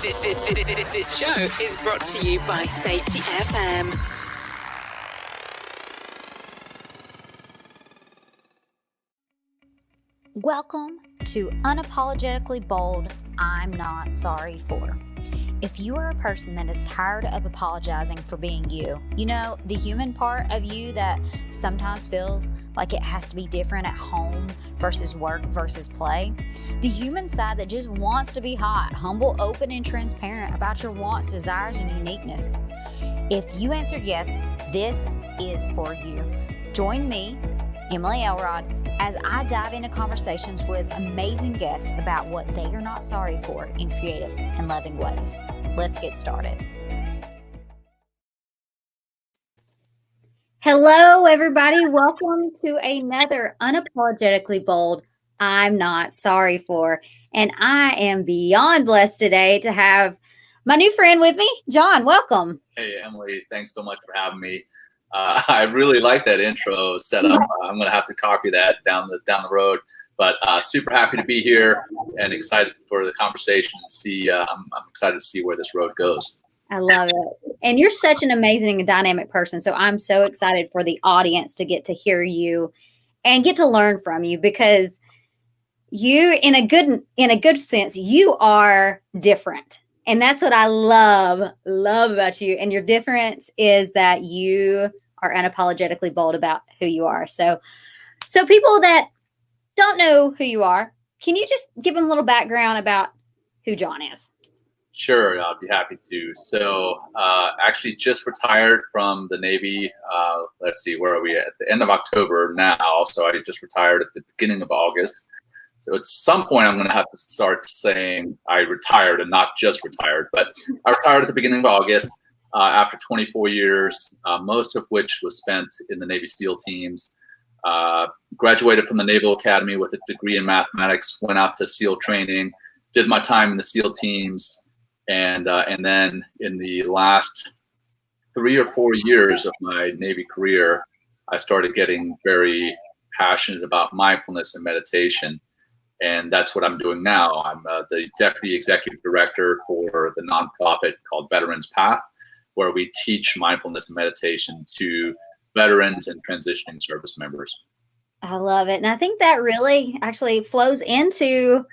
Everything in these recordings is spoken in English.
This show is brought to you by Safety FM. Welcome to Unapologetically Bold, I'm Not Sorry For. If you are a person that is tired of apologizing for being you, you know, the human part of you that sometimes feels like it has to be different at home versus work versus play, the human side that just wants to be hot, humble, open, and transparent about your wants, desires, and uniqueness. If you answered yes, this is for you. Join me, Emily Elrod, as I dive into conversations with amazing guests about what they are not sorry for in creative and loving ways. Let's get started. Hello, everybody. Welcome to another Unapologetically Bold, I'm Not Sorry For. And I am beyond blessed today to have my new friend with me, Jon. Welcome. Hey, Emily. Thanks so much for having me. I really like that intro setup. I'm going to have to copy that down the road. But super happy to be here and excited for the conversation and see. I'm excited to see where this road goes. I love it. And you're such an amazing and dynamic person. So I'm so excited for the audience to get to hear you and get to learn from you, because you, in a good sense, you are different. And that's what I love about you. And your difference is that you are unapologetically bold about who you are. So people that don't know who you are, can you just give them a little background about who Jon is? Sure, I'd be happy to. So actually just retired from the Navy. Let's see, where are we at the end of October now? So I just retired at the beginning of August. So at some point I'm going to have to start saying I retired and not just retired, but I retired at the beginning of August after 24 years, most of which was spent in the Navy SEAL teams. Graduated from the Naval Academy with a degree in mathematics, went out to SEAL training, did my time in the SEAL teams, and then in the last 3 or 4 years of my Navy career, I started getting very passionate about mindfulness and meditation. And that's what I'm doing now. I'm the Deputy Executive Director for the nonprofit called Veterans Path, where we teach mindfulness and meditation to veterans and transitioning service members. I love it. And I think that really actually flows into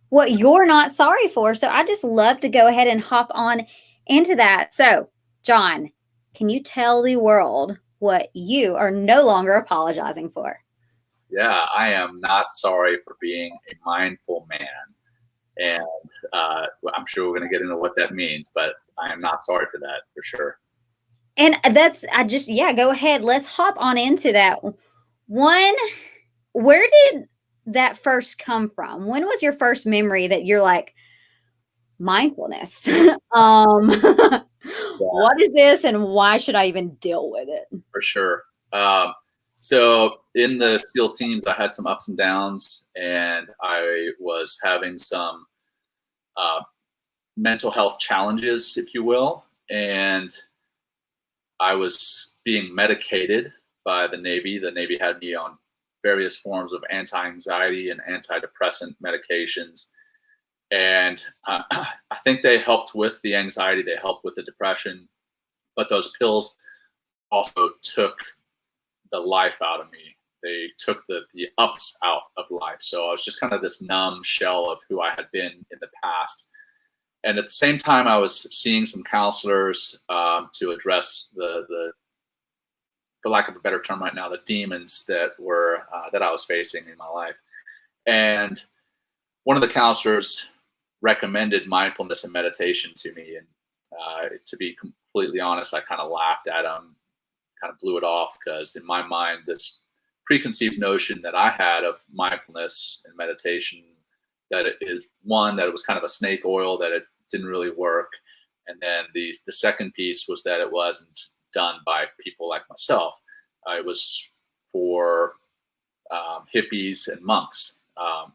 what you're not sorry for. So I just love to go ahead and hop on into that. So, Jon, can you tell the world what you are no longer apologizing for? Yeah, I am not sorry for being a mindful man. And I'm sure we're going to get into what that means, but I am not sorry for that, for sure. And go ahead. Let's hop on into that. One, where did that first come from? When was your first memory that you're like, mindfulness? What is this and why should I even deal with it? For sure. So in the SEAL teams, I had some ups and downs, and I was having some mental health challenges, if you will. And I was being medicated by the Navy. The Navy had me on various forms of anti-anxiety and antidepressant medications. And I think they helped with the anxiety, they helped with the depression, but those pills also took the life out of me. They took the ups out of life. So I was just kind of this numb shell of who I had been in the past. And at the same time, I was seeing some counselors to address the, for lack of a better term right now, the demons that I was facing in my life. And one of the counselors recommended mindfulness and meditation to me. And to be completely honest, I kind of laughed at him, kind of blew it off, because in my mind, this preconceived notion that I had of mindfulness and meditation, that it is one, that it was kind of a snake oil, that it didn't really work. And then the second piece was that it wasn't done by people like myself. It was for hippies and monks.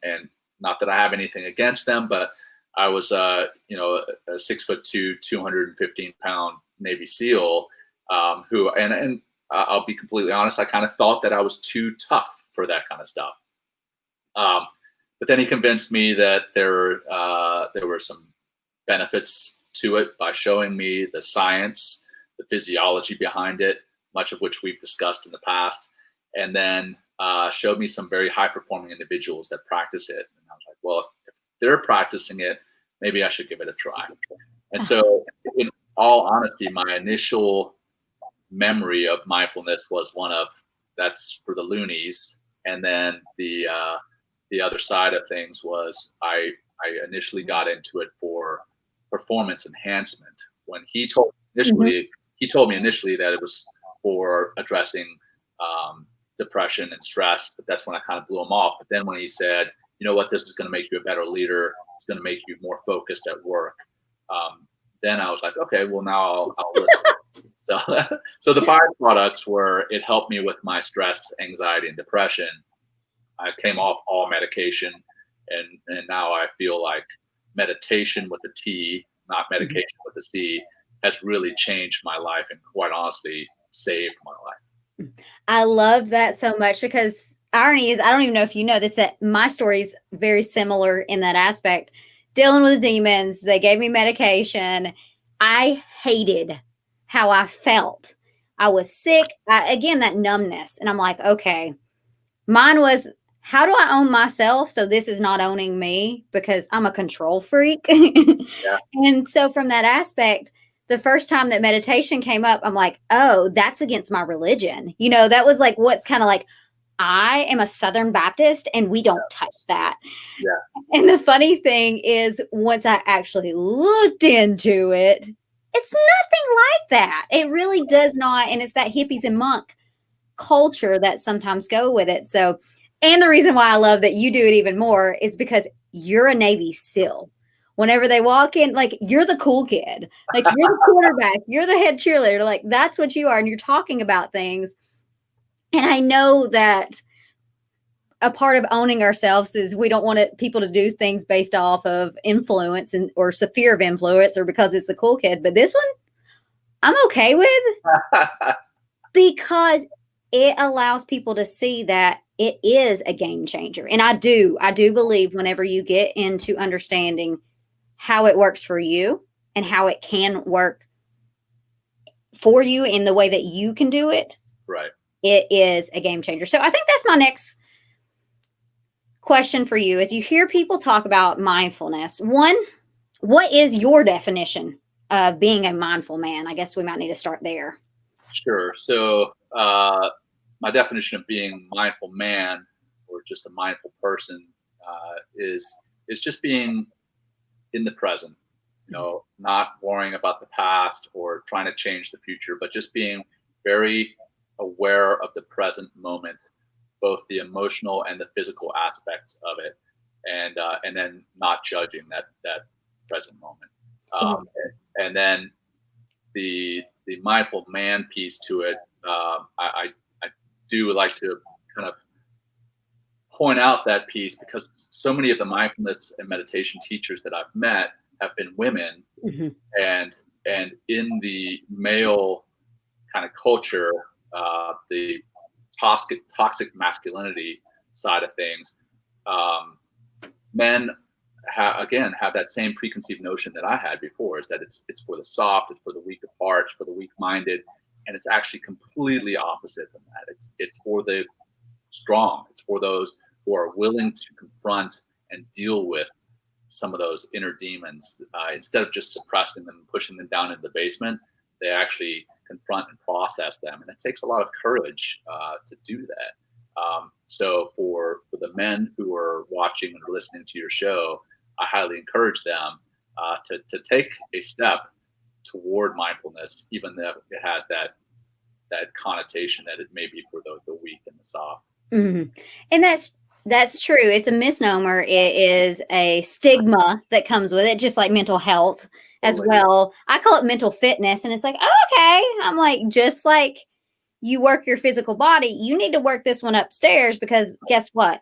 And not that I have anything against them, but I was a 6'2", 215-pound Navy SEAL who, and I'll be completely honest, I kind of thought that I was too tough for that kind of stuff. But then he convinced me that there were some benefits to it by showing me the science, the physiology behind it, much of which we've discussed in the past, and then showed me some very high-performing individuals that practice it. And I was like, well, if they're practicing it, maybe I should give it a try. And so, in all honesty, my initial memory of mindfulness was one of, that's for the loonies. And then the other side of things was I initially got into it for performance enhancement. When he told me initially that it was for addressing depression and stress, but that's when I kind of blew him off. But then when he said, you know what, this is going to make you a better leader, it's going to make you more focused at work, then I was like, okay, well, now I'll listen. So the byproducts were, it helped me with my stress, anxiety, and depression. I came off all medication, and now I feel like meditation with a T, not medication with a C, has really changed my life and quite honestly saved my life. I love that so much, because irony is, I don't even know if you know this, that my story is very similar in that aspect. Dealing with demons, they gave me medication. I hated how I felt. I was sick. Again, that numbness. And I'm like, okay, mine was, how do I own myself so this is not owning me, because I'm a control freak. Yeah. And so from that aspect, the first time that meditation came up, I'm like, oh, that's against my religion. You know, that was like, what's kind of like, I am a Southern Baptist and we don't touch that. Yeah. And the funny thing is, once I actually looked into it, it's nothing like that. It really does not. And it's that hippies and monk culture that sometimes go with it. So, and the reason why I love that you do it even more is because you're a Navy SEAL. Whenever they walk in, like, you're the cool kid, like you're the quarterback, you're the head cheerleader, like that's what you are. And you're talking about things. And I know that a part of owning ourselves is we don't want people to do things based off of influence or fear of influence, or because it's the cool kid. But this one, I'm okay with, because it allows people to see that it is a game changer. And I do believe whenever you get into understanding how it works for you and how it can work for you in the way that you can do it, right, it is a game changer. So I think that's my next question for you. As you hear people talk about mindfulness, one, what is your definition of being a mindful man? I guess we might need to start there. Sure. So my definition of being a mindful man, or just a mindful person, is just being in the present, you know, not worrying about the past or trying to change the future, but just being very aware of the present moment, both the emotional and the physical aspects of it, and then not judging that present moment. And then the mindful man piece to it, I do like to kind of point out that piece, because so many of the mindfulness and meditation teachers that I've met have been women, and in the male kind of culture, the toxic masculinity side of things, men have that same preconceived notion that I had before, is that it's for the soft, it's for the weak of heart, it's for the weak-minded, and it's actually completely opposite from that. It's for the strong. It's for those who are willing to confront and deal with some of those inner demons, instead of just suppressing them and pushing them down in the basement. They actually confront and process them, and it takes a lot of courage to do that. So for the men who are watching and listening to your show, I highly encourage them to take a step toward mindfulness, even though it has that connotation that it may be for the weak and the soft. Mm-hmm. And that's true. It's a misnomer. It is a stigma that comes with it, just like mental health as well. I call it mental fitness, and it's like, oh, okay. I'm like, just like you work your physical body, you need to work this one upstairs, because guess what?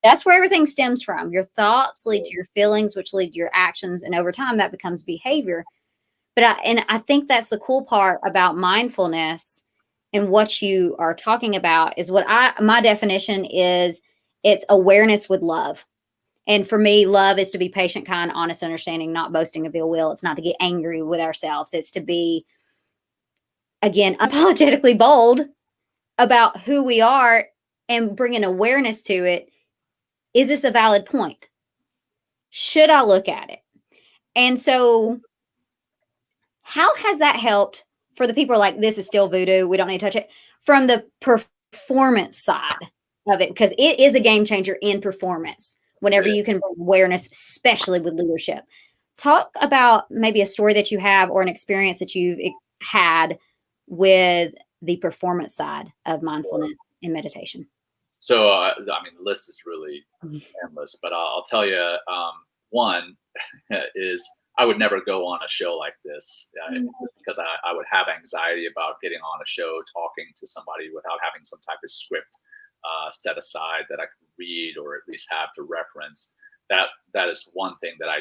That's where everything stems from. Your thoughts lead to your feelings, which lead to your actions, and over time that becomes behavior. But I think that's the cool part about mindfulness, and what you are talking about is my definition is, it's awareness with love. And for me, love is to be patient, kind, honest, understanding, not boasting of ill will. It's not to get angry with ourselves. It's to be, again, unapologetically bold about who we are and bring an awareness to it. Is this a valid point? Should I look at it? And so how has that helped for the people who are like, this is still voodoo, we don't need to touch it, from the performance side of it? Because it is a game changer in performance whenever you can bring awareness, especially with leadership. Talk about maybe a story that you have or an experience that you've had with the performance side of mindfulness and meditation. So, I mean, the list is really endless, but I'll tell you, one is I would never go on a show like this because I would have anxiety about getting on a show, talking to somebody without having some type of script set aside that I could read or at least have to reference. That is one thing that I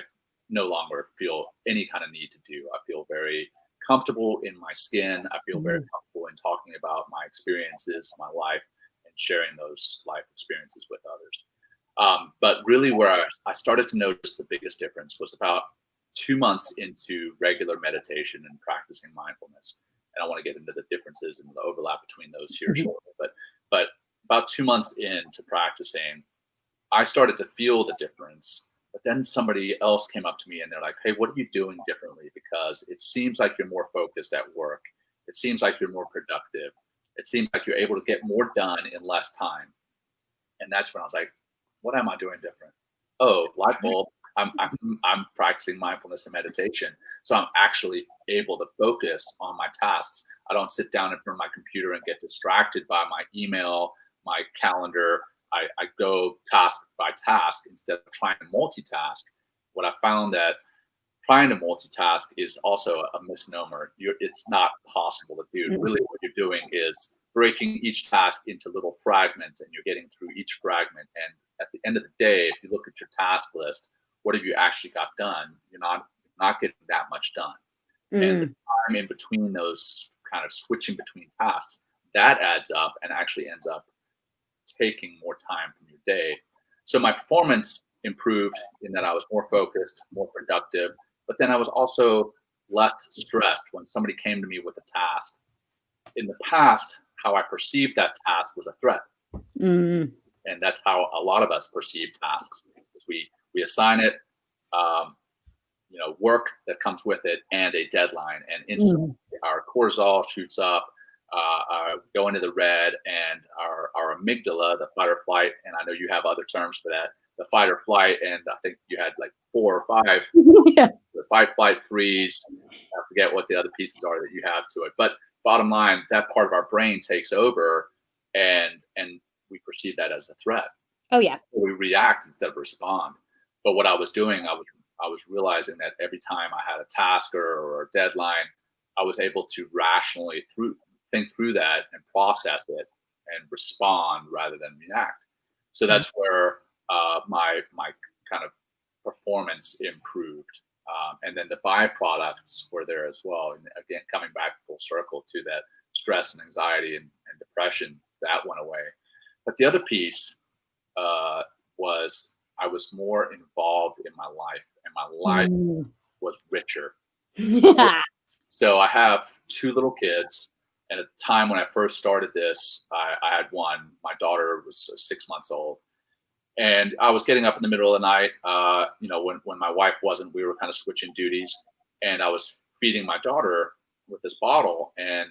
no longer feel any kind of need to do. I feel very comfortable in my skin. I feel very comfortable in talking about my experiences, my life, and sharing those life experiences with others. But really where I started to notice the biggest difference was about 2 months into regular meditation and practicing mindfulness. And I want to get into the differences and the overlap between those here shortly. But about 2 months into practicing, I started to feel the difference. But then somebody else came up to me and they're like, hey, what are you doing differently? Because it seems like you're more focused at work. It seems like you're more productive. It seems like you're able to get more done in less time. And that's when I was like, what am I doing different? Oh, light bulb. I'm practicing mindfulness and meditation. So I'm actually able to focus on my tasks. I don't sit down in front of my computer and get distracted by my email, my calendar. I go task by task instead of trying to multitask. What I found that trying to multitask is also a misnomer. It's not possible to do. Really what you're doing is breaking each task into little fragments and you're getting through each fragment. And at the end of the day, if you look at your task list, what have you actually got done? You're not getting that much done. And the time in between those kind of switching between tasks, that adds up and actually ends up taking more time from your day. So my performance improved in that I was more focused, more productive, but then I was also less stressed when somebody came to me with a task. In the past, how I perceived that task was a threat. And that's how a lot of us perceive tasks. We assign it, work that comes with it and a deadline, and instantly our cortisol shoots up, go into the red, and our amygdala, the fight or flight, and I know you have other terms for that, the fight or flight, and I think you had like 4 or 5, the fight, flight, freeze. I forget what the other pieces are that you have to it. But bottom line, that part of our brain takes over, and we perceive that as a threat. Oh yeah. We react instead of respond. But what I was doing, I was realizing that every time I had a task or a deadline, I was able to rationally think through that and process it and respond rather than react. So that's where my kind of performance improved. And then the byproducts were there as well. And again, coming back full circle to that stress and anxiety and depression, that went away. But the other piece was I was more involved in my life, and my life was richer. So I have 2 little kids. And at the time when I first started this, I had one. My daughter was 6 months old. And I was getting up in the middle of the night, when my wife wasn't, we were kind of switching duties. And I was feeding my daughter with this bottle. And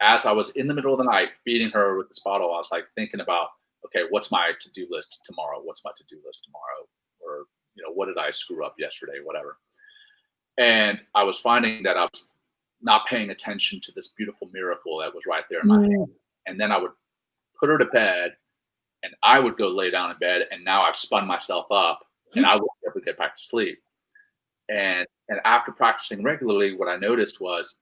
as I was in the middle of the night feeding her with this bottle, I was like thinking about, okay, what's my to-do list tomorrow? What's my to-do list tomorrow? Or, what did I screw up yesterday? Whatever. And I was finding that I was not paying attention to this beautiful miracle that was right there in my hand. And then I would put her to bed and I would go lay down in bed. And now I've spun myself up and I would never get back to sleep. And after practicing regularly, what I noticed was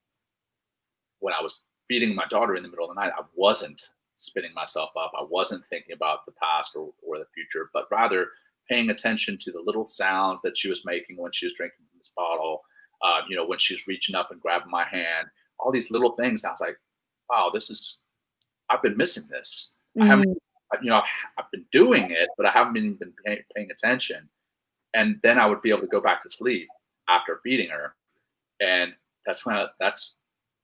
when I was feeding my daughter in the middle of the night, I wasn't spinning myself up. I wasn't thinking about the past or the future, but rather paying attention to the little sounds that she was making when she was drinking from this bottle, when she was reaching up and grabbing my hand, all these little things. I was like, wow, I've been missing this. I I've been doing it, but I haven't been paying attention. And then I would be able to go back to sleep after feeding her. And that's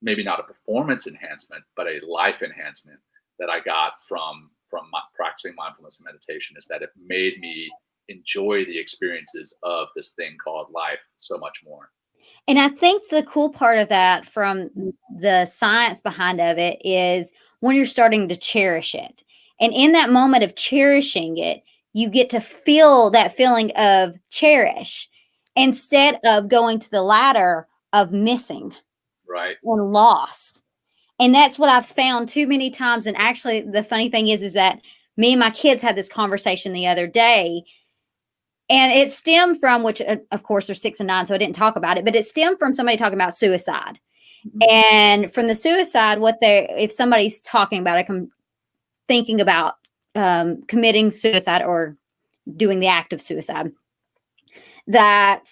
maybe not a performance enhancement, but a life enhancement that I got from practicing mindfulness and meditation, is that it made me enjoy the experiences of this thing called life so much more. And I think the cool part of that, from the science behind of it, is when you're starting to cherish it. And in that moment of cherishing it, you get to feel that feeling of cherish instead of going to the ladder of missing Right. and loss. And that's what I've found too many times. And actually, the funny thing is that me and my kids had this conversation the other day. And it stemmed from, which of course they're 6 and 9, so I didn't talk about it, but it stemmed from somebody talking about suicide. And from the suicide, if somebody's talking about it, thinking about committing suicide or doing the act of suicide, that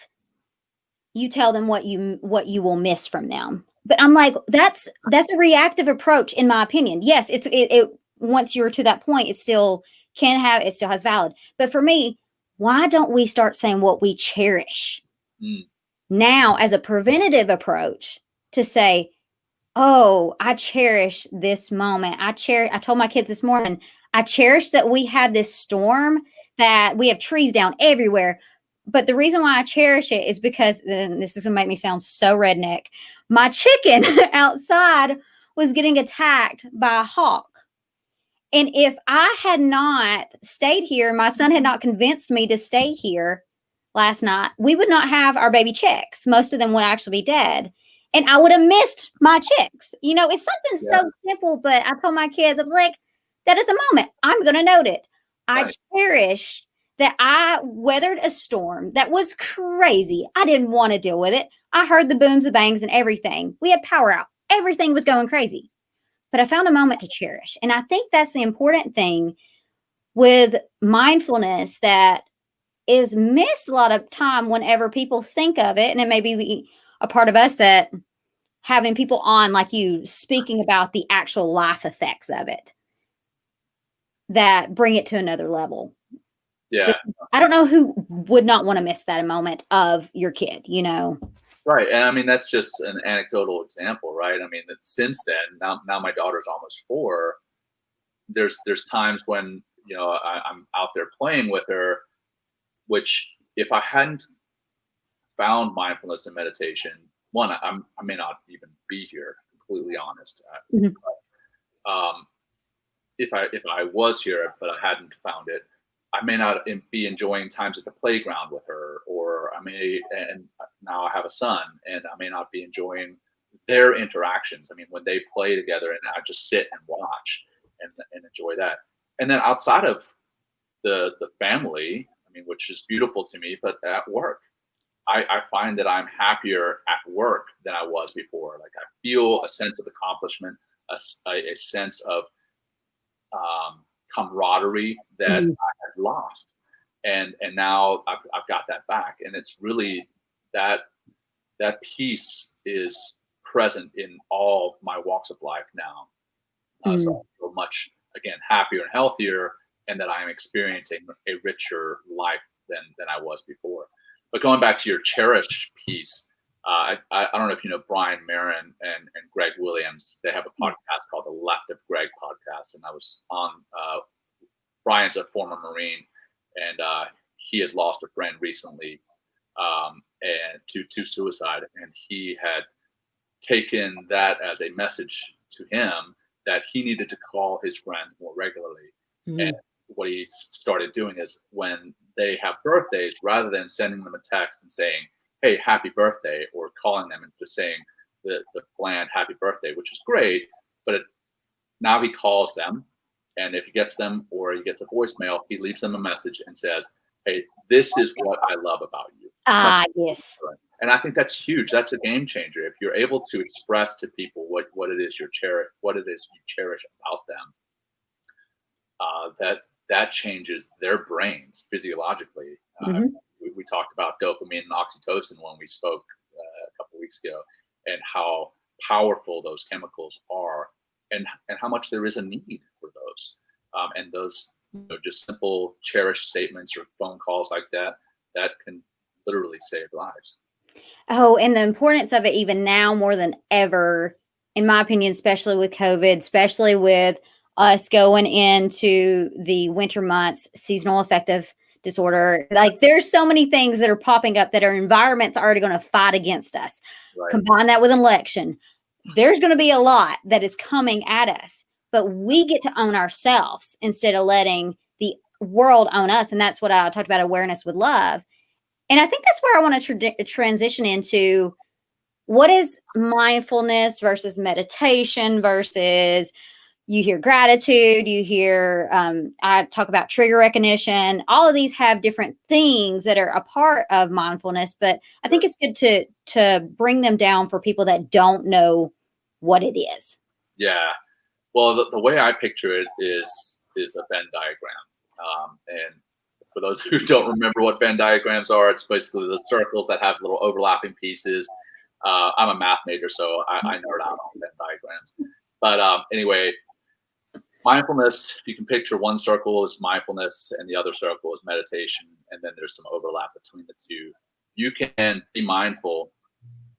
you tell them what you will miss from them. But I'm like, that's a reactive approach, in my opinion. Yes, it once you're to that point, it still has valid. But for me, why don't we start saying what we cherish now as a preventative approach to say, oh, I cherish this moment. I told my kids this morning, I cherish that we had this storm, that we have trees down everywhere. But the reason why I cherish it is because, and this is going to make me sound so redneck, my chicken outside was getting attacked by a hawk. And if I had not stayed here, my son had not convinced me to stay here last night, we would not have our baby chicks. Most of them would actually be dead. And I would have missed my chicks. It's something so simple, but I told my kids, I was like, that is a moment. I'm going to note it. I cherish that I weathered a storm that was crazy. I didn't want to deal with it. I heard the booms, the bangs, and everything. We had power out. Everything was going crazy. But I found a moment to cherish. And I think that's the important thing with mindfulness that is missed a lot of time whenever people think of it. And it may be a part of us that having people on like you speaking about the actual life effects of it that bring it to another level. Yeah. I don't know who would not want to miss that moment of your kid, Right. And I mean, that's just an anecdotal example, right? I mean, since then, now my daughter's almost 4. There's times when, I'm out there playing with her, which if I hadn't found mindfulness and meditation, one, I may not even be here, completely honest. If I was here, but I hadn't found it, I may not be enjoying times at the playground with her, or and now I have a son, and I may not be enjoying their interactions. I mean, when they play together, and I just sit and watch and enjoy that. And then outside of the family, I mean, which is beautiful to me, but at work, I find that I'm happier at work than I was before. Like, I feel a sense of accomplishment, a sense of camaraderie that I had lost, and now I've got that back, and it's really that piece is present in all my walks of life now. So I feel much, again, happier and healthier, and that I am experiencing a richer life than I was before. But going back to your cherish piece, I don't know if you know Brian Marin and Greg Williams. They have a podcast called the Left of Greg podcast, and I was on. Brian's a former Marine, and he had lost a friend recently, and to suicide, and he had taken that as a message to him that he needed to call his friends more regularly. And what he started doing is, when they have birthdays, rather than sending them a text and saying, hey, happy birthday, or calling them and just saying the bland happy birthday, which is great, but now he calls them, and if he gets them or he gets a voicemail, he leaves them a message and says, hey, this is what I love about you. Yes. And I think that's huge. That's a game changer. If you're able to express to people what it is you cherish about them, that changes their brains physiologically. We talked about dopamine and oxytocin when we spoke a couple weeks ago, and how powerful those chemicals are, and how much there is a need for those. And those just simple cherished statements or phone calls like that can literally save lives. Oh, and the importance of it even now more than ever, in my opinion, especially with COVID, especially with us going into the winter months, seasonal affective disorder. Like there's so many things that are popping up that our environment's already going to fight against us. Right. Combine that with an election. There's going to be a lot that is coming at us, but we get to own ourselves instead of letting the world own us. And that's what I talked about, awareness with love. And I think that's where I want to transition into what is mindfulness versus meditation versus you hear gratitude, you hear, I talk about trigger recognition. All of these have different things that are a part of mindfulness, but I think it's good to bring them down for people that don't know what it is. Yeah. Well, the way I picture it is a Venn diagram. And for those who don't remember what Venn diagrams are, it's basically the circles that have little overlapping pieces. I'm a math major, so I nerd out on Venn diagrams. But anyway, mindfulness, if you can picture one circle is mindfulness and the other circle is meditation, and then there's some overlap between the two. You can be mindful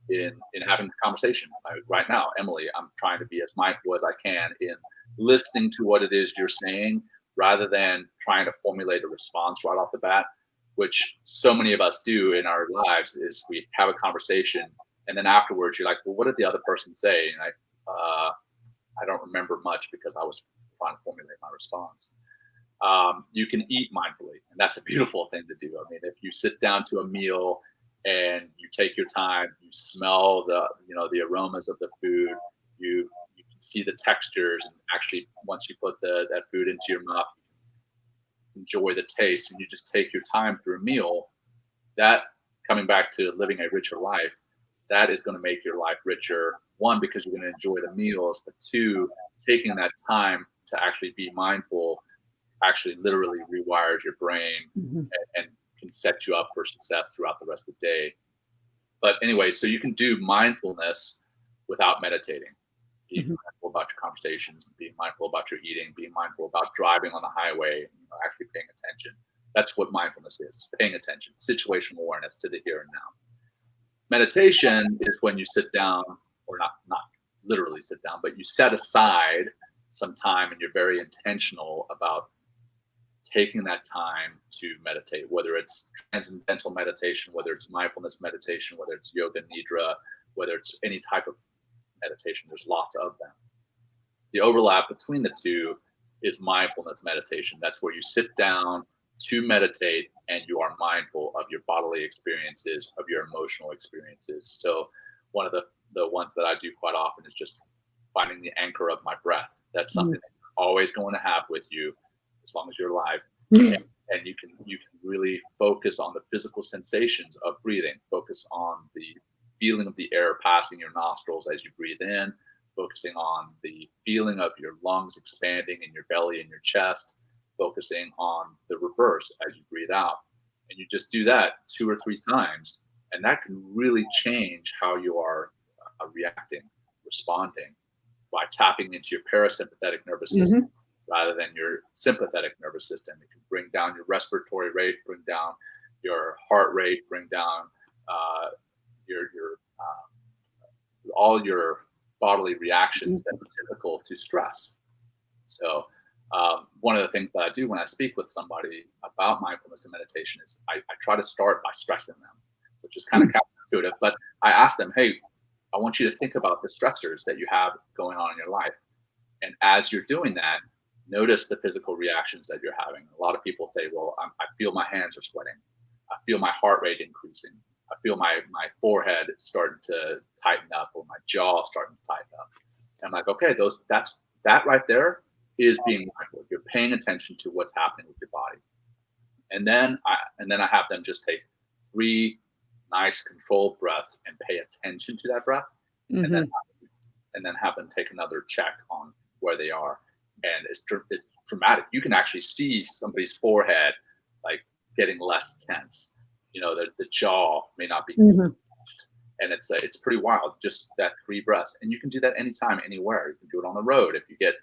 in having the conversation. Right now, Emily, I'm trying to be as mindful as I can in listening to what it is you're saying, rather than trying to formulate a response right off the bat, which so many of us do in our lives. Is we have a conversation and then afterwards you're like, well, what did the other person say? And I don't remember much because I was trying to formulate my response. You can eat mindfully, and that's a beautiful thing to do. I mean, if you sit down to a meal and you take your time, you smell the aromas of the food, you can see the textures, and actually once you put that food into your mouth, you enjoy the taste, and you just take your time through a meal. That, coming back to living a richer life, that is going to make your life richer. One, because you're going to enjoy the meals, but two, taking that time to actually be mindful actually literally rewires your brain and can set you up for success throughout the rest of the day. But anyway, so you can do mindfulness without meditating. Being mindful about your conversations, being mindful about your eating, being mindful about driving on the highway, actually paying attention. That's what mindfulness is, paying attention, situational awareness to the here and now. Meditation is when you sit down, or not literally sit down, but you set aside some time and you're very intentional about taking that time to meditate, whether it's transcendental meditation, whether it's mindfulness meditation, whether it's yoga nidra, whether it's any type of meditation. There's lots of them. The overlap between the two is mindfulness meditation. That's where you sit down to meditate and you are mindful of your bodily experiences, of your emotional experiences. So one of the ones that I do quite often is just finding the anchor of my breath. That's something that you're always going to have with you as long as you're alive. And you can really focus on the physical sensations of breathing, focus on the feeling of the air passing your nostrils as you breathe in, focusing on the feeling of your lungs expanding in your belly and your chest, focusing on the reverse as you breathe out. And you just do that 2 or 3 times, and that can really change how you are reacting, responding, by tapping into your parasympathetic nervous system rather than your sympathetic nervous system. It can bring down your respiratory rate, bring down your heart rate, bring down all your bodily reactions that are typical to stress. So one of the things that I do when I speak with somebody about mindfulness and meditation is I try to start by stressing them, which is kind of counterintuitive, but I ask them, hey, I want you to think about the stressors that you have going on in your life. And as you're doing that, notice the physical reactions that you're having. A lot of people say, well, I feel my hands are sweating. I feel my heart rate increasing. I feel my forehead starting to tighten up, or my jaw starting to tighten up. And I'm like, okay, that right there is being mindful. You're paying attention to what's happening with your body. And then I have them just take 3 nice controlled breaths and pay attention to that breath, and then have them take another check on where they are. And it's dramatic. You can actually see somebody's forehead like getting less tense. The jaw may not be touched. And it's pretty wild, just that 3 breaths. And you can do that anytime, anywhere. You can do it on the road. If you get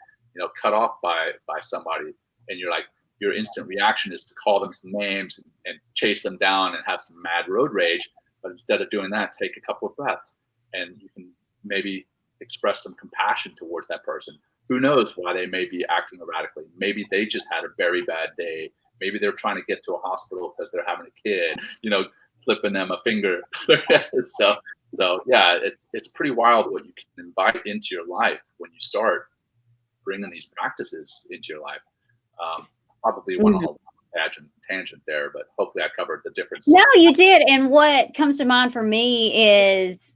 cut off by somebody, and your instant reaction is to call them some names and chase them down and have some mad road rage. But instead of doing that, take a couple of breaths, and you can maybe express some compassion towards that person. Who knows why they may be acting erratically? Maybe they just had a very bad day. Maybe they're trying to get to a hospital because they're having a kid, flipping them a finger. So yeah, it's pretty wild what you can invite into your life when you start bringing these practices into your life. Probably went on a tangent there, but hopefully I covered the difference. No, you did. And what comes to mind for me is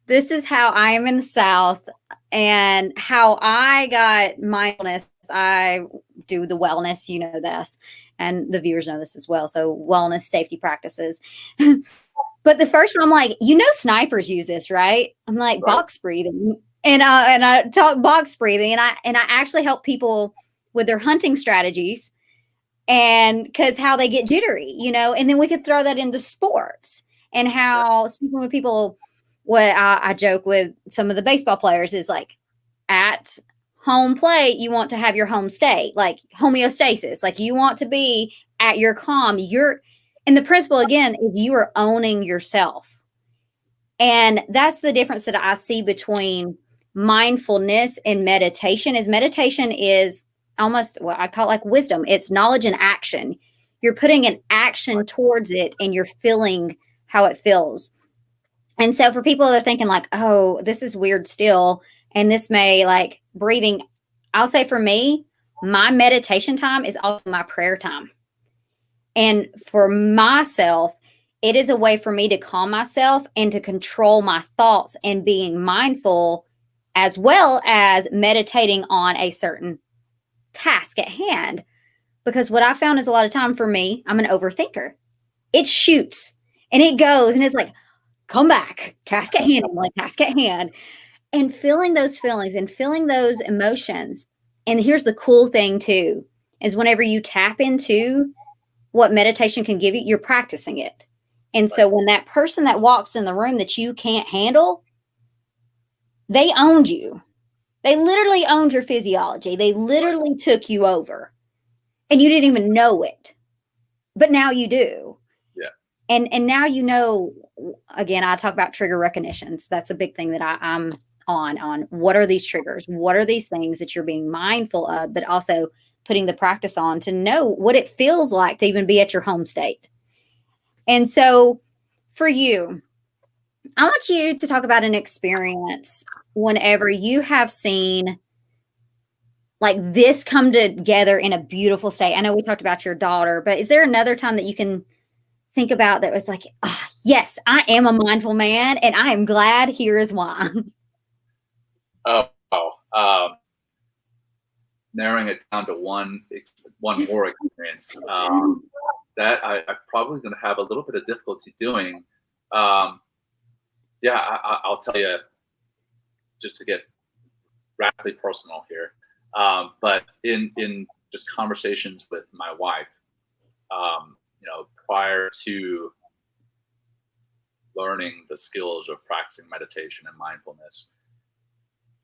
this is how I am in the South and how I got mindfulness. I do the wellness, you know this, and the viewers know this as well. So wellness, safety practices. But the first one, I'm like, snipers use this, right? I'm like, Right. box breathing. And I talk box breathing, and I actually help people with their hunting strategies, and because how they get jittery, and then we could throw that into sports and how speaking with people, what I joke with some of the baseball players is like at home plate, you want to have your home state, like homeostasis, like you want to be at your calm. And the principle again is you are owning yourself. And that's the difference that I see between mindfulness and meditation is almost what I call like wisdom. It's knowledge and action. You're putting an action towards it and you're feeling how it feels. And so for people that are thinking like, oh, this is weird still, and this may like breathing, I'll say for me, my meditation time is also my prayer time. And for myself, it is a way for me to calm myself and to control my thoughts and being mindful, as well as meditating on a certain task at hand. Because what I found is a lot of time for me, I'm an overthinker. It shoots and it goes and it's like, come back, task at hand, I'm like, task at hand. And feeling those feelings and feeling those emotions. And here's the cool thing too, is whenever you tap into what meditation can give you, you're practicing it. And so when that person that walks in the room that you can't handle, they owned you. They literally owned your physiology. They literally took you over and you didn't even know it, but now you do. Yeah. And now, again, I talk about trigger recognitions. That's a big thing that I'm on what are these triggers? What are these things that you're being mindful of, but also putting the practice on to know what it feels like to even be at your home state. And so for you, I want you to talk about an experience whenever you have seen like this come together in a beautiful state. I know we talked about your daughter, but is there another time that you can think about that was like, yes, I am a mindful man and I am glad here is why? Narrowing it down to one more experience that I'm probably going to have a little bit of difficulty doing. I'll tell you, just to get radically personal here, but in just conversations with my wife, prior to learning the skills of practicing meditation and mindfulness,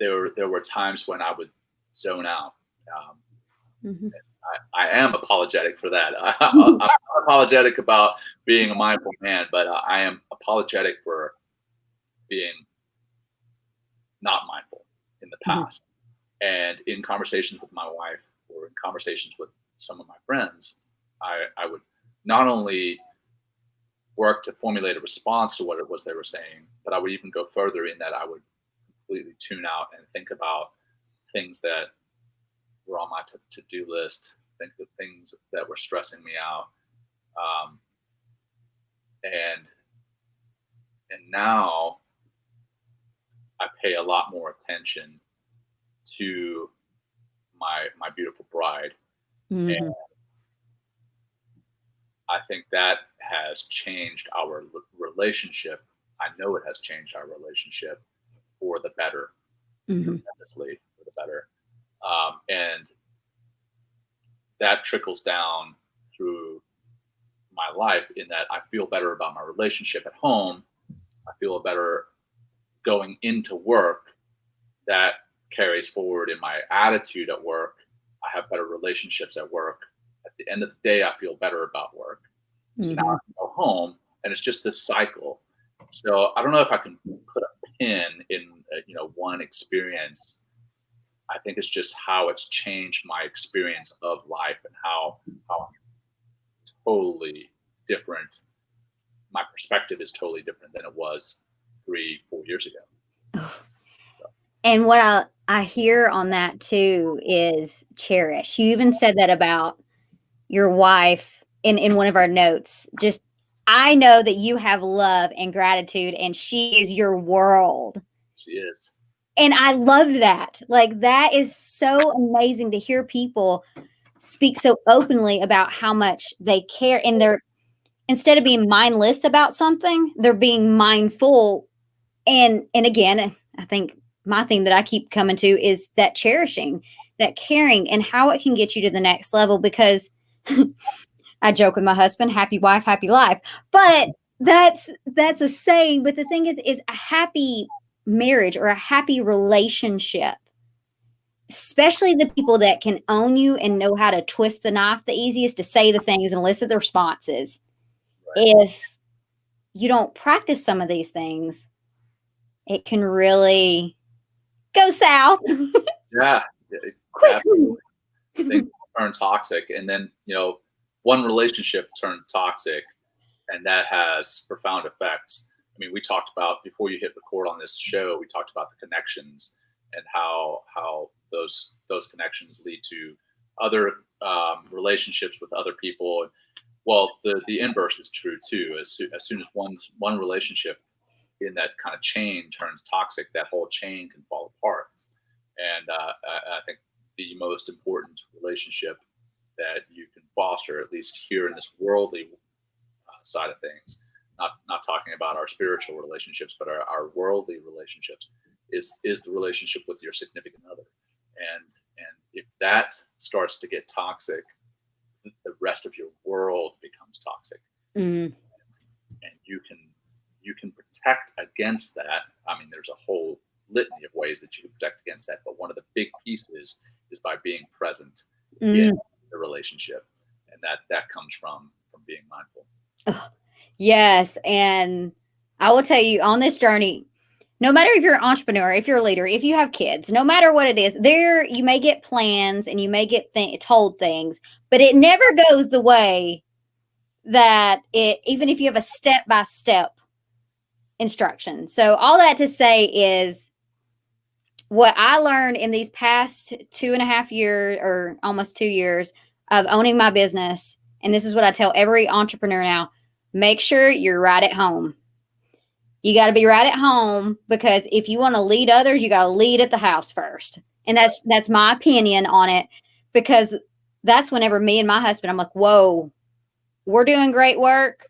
there were times when I would zone out. I am apologetic for that. I'm not apologetic about being a mindful man, but I am apologetic for being not mindful in the past. And in conversations with my wife or in conversations with some of my friends, I would not only work to formulate a response to what it was they were saying, but I would even go further in that I would completely tune out and think about things that were on my to-do list, think of things that were stressing me out. And now I pay a lot more attention to my beautiful bride. And I think that has changed our relationship. I know it has changed our relationship for the better, tremendously for the better. And that trickles down through my life in that I feel better about my relationship at home. I feel better going into work. That carries forward in my attitude at work. I have better relationships at work. At the end of the day, I feel better about work. So now I can go home, and it's just this cycle. So I don't know if I can put a pin in one experience. I think it's just how it's changed my experience of life, and how totally different. My perspective is totally different than it was 3-4 years ago. And what I hear on that too is cherish. You even said that about your wife in one of our notes. Just, I know that you have love and gratitude, and she is your world. She is. And I love that. Like, that is so amazing to hear people speak so openly about how much they care. And they're, instead of being mindless about something, they're being mindful. And again, I think my thing that I keep coming to is that cherishing, that caring, and how it can get you to the next level. Because I joke with my husband, happy wife, happy life. But that's a saying. But the thing is a happy marriage or a happy relationship, especially the people that can own you and know how to twist the knife the easiest to say the things and elicit the responses. Right. If you don't practice some of these things, it can really go south. Yeah. Quickly. Things turn toxic. And then, one relationship turns toxic, and that has profound effects. I mean, we talked about, before you hit record on this show, we talked about the connections and how those connections lead to other relationships with other people. Well, the inverse is true too. As soon as one relationship in that kind of chain turns toxic, that whole chain can fall apart. And I think the most important relationship that you can foster, at least here in this worldly side of things, not talking about our spiritual relationships, but our worldly relationships, is the relationship with your significant other. And if that starts to get toxic, the rest of your world becomes toxic. And you can protect against that. I mean, there's a whole litany of ways that you can protect against that, but one of the big pieces is by being present in the relationship, and that comes from being mindful. Oh, yes. And I will tell you, on this journey, no matter if you're an entrepreneur, if you're a leader, if you have kids, no matter what it is, you may get plans and you may get told things, but it never goes the way that even if you have a step-by-step instruction. So all that to say is, what I learned in these past 2.5 years, or almost 2 years of owning my business, and this is what I tell every entrepreneur now: make sure you're right at home. You got to be right at home, because if you want to lead others, you got to lead at the house first. And that's my opinion on it, because that's whenever me and my husband, I'm like, whoa, we're doing great work,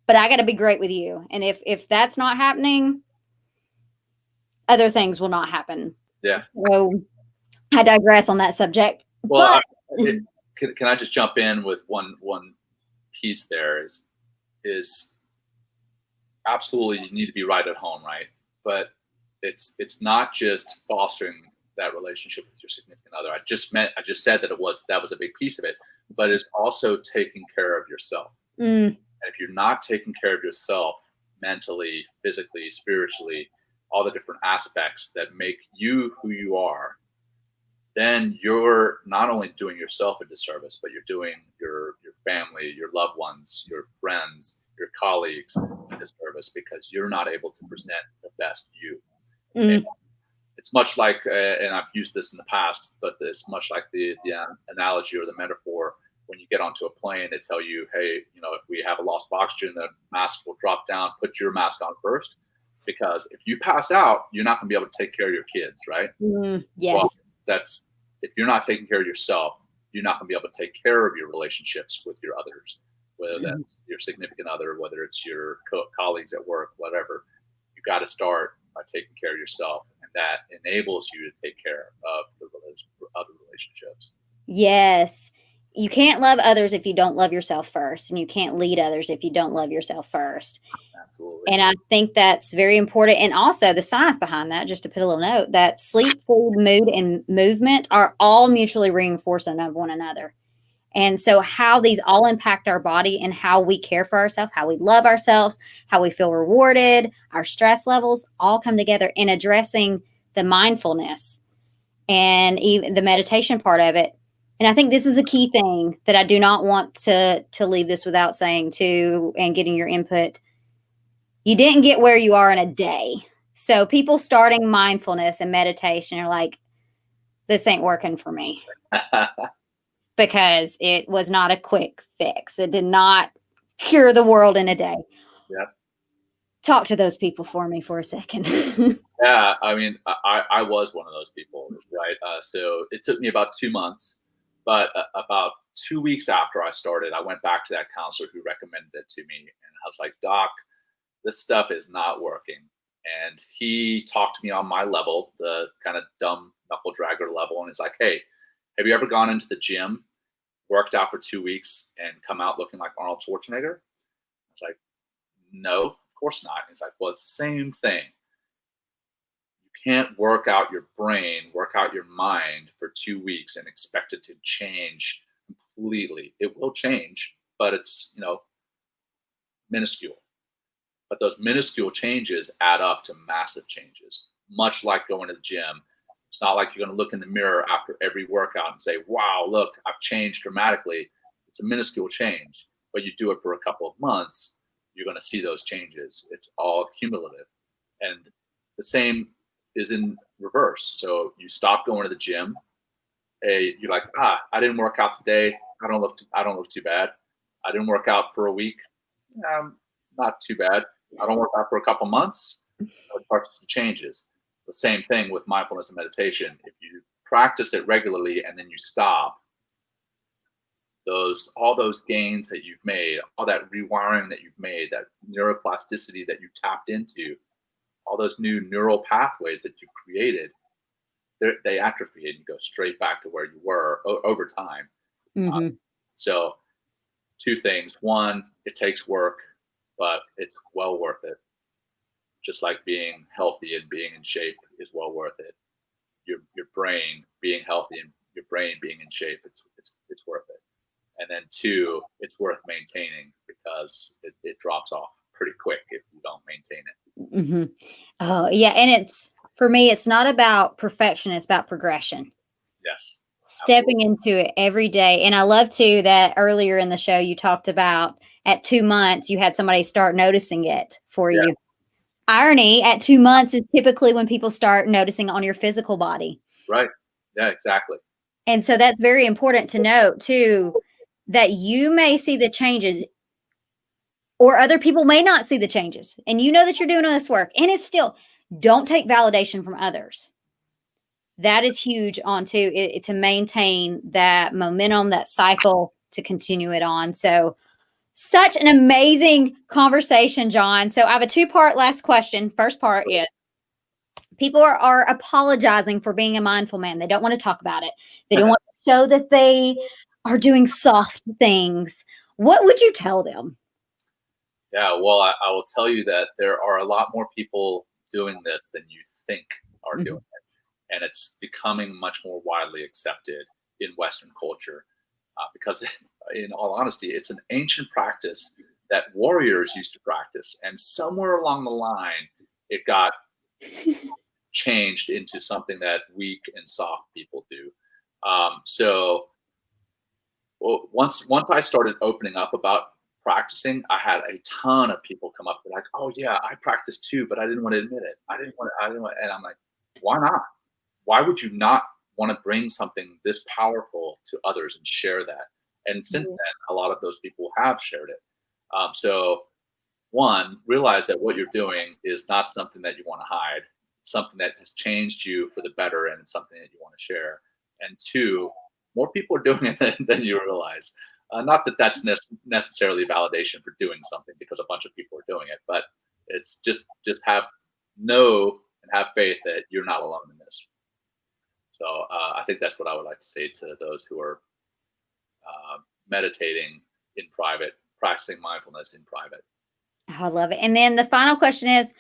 but I got to be great with you. And if that's not happening, other things will not happen. Yeah. So I digress on that subject. Well, can I just jump in with one piece there is absolutely, you need to be right at home, right? But it's not just fostering that relationship with your significant other. I just said that that was a big piece of it, but it's also taking care of yourself. And if you're not taking care of yourself mentally, physically, spiritually, all the different aspects that make you who you are, then you're not only doing yourself a disservice, but you're doing your family, your loved ones, your friends, your colleagues a disservice, because you're not able to present the best you. It's much like, and I've used this in the past, but it's much like the analogy or the metaphor. When you get onto a plane, they tell you, hey, if we have a loss of oxygen, the mask will drop down, put your mask on first. Because if you pass out, you're not going to be able to take care of your kids, right? Yes. Well, if you're not taking care of yourself, you're not going to be able to take care of your relationships with your others, whether that's your significant other, whether it's your colleagues at work, whatever. You got to start by taking care of yourself, and that enables you to take care of the other relationships. Yes. You can't love others if you don't love yourself first, and you can't lead others if you don't love yourself first. Absolutely. And I think that's very important. And also the science behind that, just to put a little note, that sleep, food, mood, and movement are all mutually reinforcing of one another. And so how these all impact our body and how we care for ourselves, how we love ourselves, how we feel rewarded, our stress levels all come together in addressing the mindfulness and even the meditation part of it. And I think this is a key thing that I do not want to leave this without saying too, and getting your input. You didn't get where you are in a day. So people starting mindfulness and meditation are like, this ain't working for me. Because it was not a quick fix. It did not cure the world in a day. Yep. Talk to those people for me for a second. Yeah, I mean, I was one of those people, right? So it took me about 2 months, but about 2 weeks after I started, I went back to that counselor who recommended it to me. And I was like, Doc, this stuff is not working. And he talked to me on my level, the kind of dumb knuckle dragger level. And he's like, hey, have you ever gone into the gym, worked out for 2 weeks, and come out looking like Arnold Schwarzenegger? I was like, no, of course not. He's like, well, it's the same thing. You can't work out your brain, work out your mind for 2 weeks and expect it to change completely. It will change, but it's, minuscule. But those minuscule changes add up to massive changes, much like going to the gym. It's not like you're going to look in the mirror after every workout and say, wow, look, I've changed dramatically. It's a minuscule change, but you do it for a couple of months, you're going to see those changes. It's all cumulative. And the same is in reverse. So you stop going to the gym. You're like, I didn't work out today. I don't look too bad. I didn't work out for a week. Not too bad. I don't work out for a couple months. It starts to changes. The same thing with mindfulness and meditation. If you practice it regularly and then you stop, all those gains that you've made, all that rewiring that you've made, that neuroplasticity that you've tapped into, all those new neural pathways that you've created, they atrophy and you go straight back to where you were over time. Mm-hmm. So 2 things. One, it takes work, but it's well worth it. Just like being healthy and being in shape is well worth it. Your brain being healthy and your brain being in shape, it's worth it. And then 2, it's worth maintaining because it drops off pretty quick if you don't maintain it. Mm-hmm. Oh yeah, and for me, it's not about perfection; it's about progression. Yes. Stepping into it every day. And I love too that earlier in the show you talked about at 2 months you had somebody start noticing it for you. Irony, at 2 months is typically when people start noticing on your physical body. Right. Yeah, exactly. And so that's very important to note too, that you may see the changes or other people may not see the changes. And you know that you're doing this work. And it's still, don't take validation from others. That is huge to maintain that momentum, that cycle, to continue it on. So such an amazing conversation, Jon. So I have a 2-part last question. First part is, people are apologizing for being a mindful man. They don't want to talk about it. They don't want to show that they are doing soft things. What would you tell them? Yeah, well, I will tell you that there are a lot more people doing this than you think are doing it. And it's becoming much more widely accepted in Western culture because, in all honesty, it's an ancient practice that warriors used to practice. And somewhere along the line, it got changed into something that weak and soft people do. Once I started opening up about practicing, I had a ton of people come up. They're like, "Oh yeah, I practice too, but I didn't want to admit it. I didn't want." And I'm like, "Why not? Why would you not want to bring something this powerful to others and share that?" And since then, a lot of those people have shared it. So, one, realize that what you're doing is not something that you want to hide. It's something that has changed you for the better, and it's something that you want to share. And 2, more people are doing it than you realize. Not that that's necessarily validation for doing something because a bunch of people are doing it, but it's just know and have faith that you're not alone in this. So I think that's what I would like to say to those who are meditating in private, practicing mindfulness in private. Oh, I love it. And then the final question is,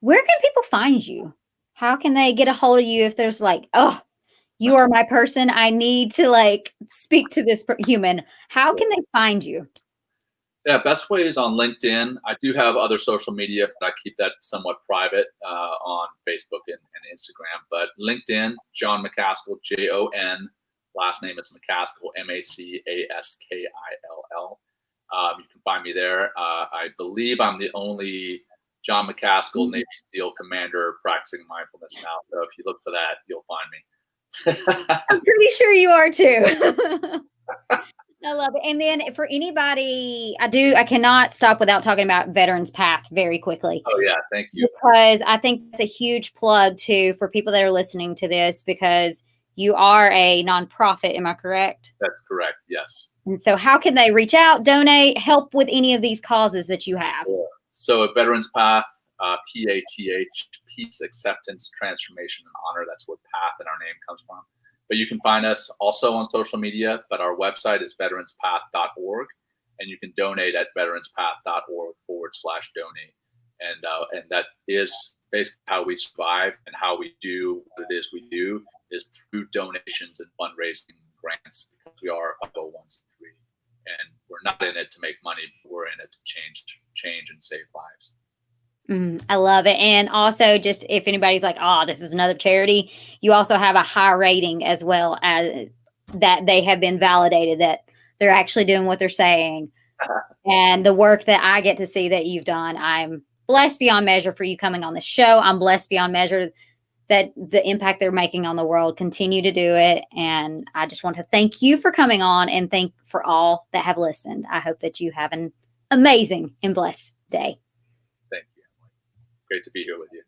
where can people find you? How can they get a hold of you if there's like, oh, you are my person. I need to like speak to this human. How can they find you? Yeah, best way is on LinkedIn. I do have other social media, but I keep that somewhat private on Facebook and Instagram. But LinkedIn, Jon Macaskill, Jon. Last name is Macaskill, Macaskill. You can find me there. I believe I'm the only Jon Macaskill Navy SEAL commander practicing mindfulness now. So if you look for that, you'll find me. I'm pretty sure you are too. I love it. And then for anybody, I cannot stop without talking about Veterans Path very quickly. Oh yeah, thank you. Because I think it's a huge plug too for people that are listening to this, because you are a nonprofit. Am I correct? That's correct. Yes. And so how can they reach out, donate, help with any of these causes that you have? So at Veterans Path, PATH, Peace, Acceptance, Transformation, and Honor. That's where PATH in our name comes from. But you can find us also on social media, but our website is veteranspath.org, and you can donate at veteranspath.org/donate. And that is basically how we survive, and how we do what it is we do is through donations and fundraising grants, because we are a 501c3, and we're not in it to make money, but we're in it to change and save lives. I love it. And also, just if anybody's like, oh, this is another charity, you also have a high rating as well, as that they have been validated that they're actually doing what they're saying. And the work that I get to see that you've done, I'm blessed beyond measure for you coming on the show. I'm blessed beyond measure that the impact they're making on the world. Continue to do it. And I just want to thank you for coming on, and thank for all that have listened. I hope that you have an amazing and blessed day. Thank you. Great to be here with you.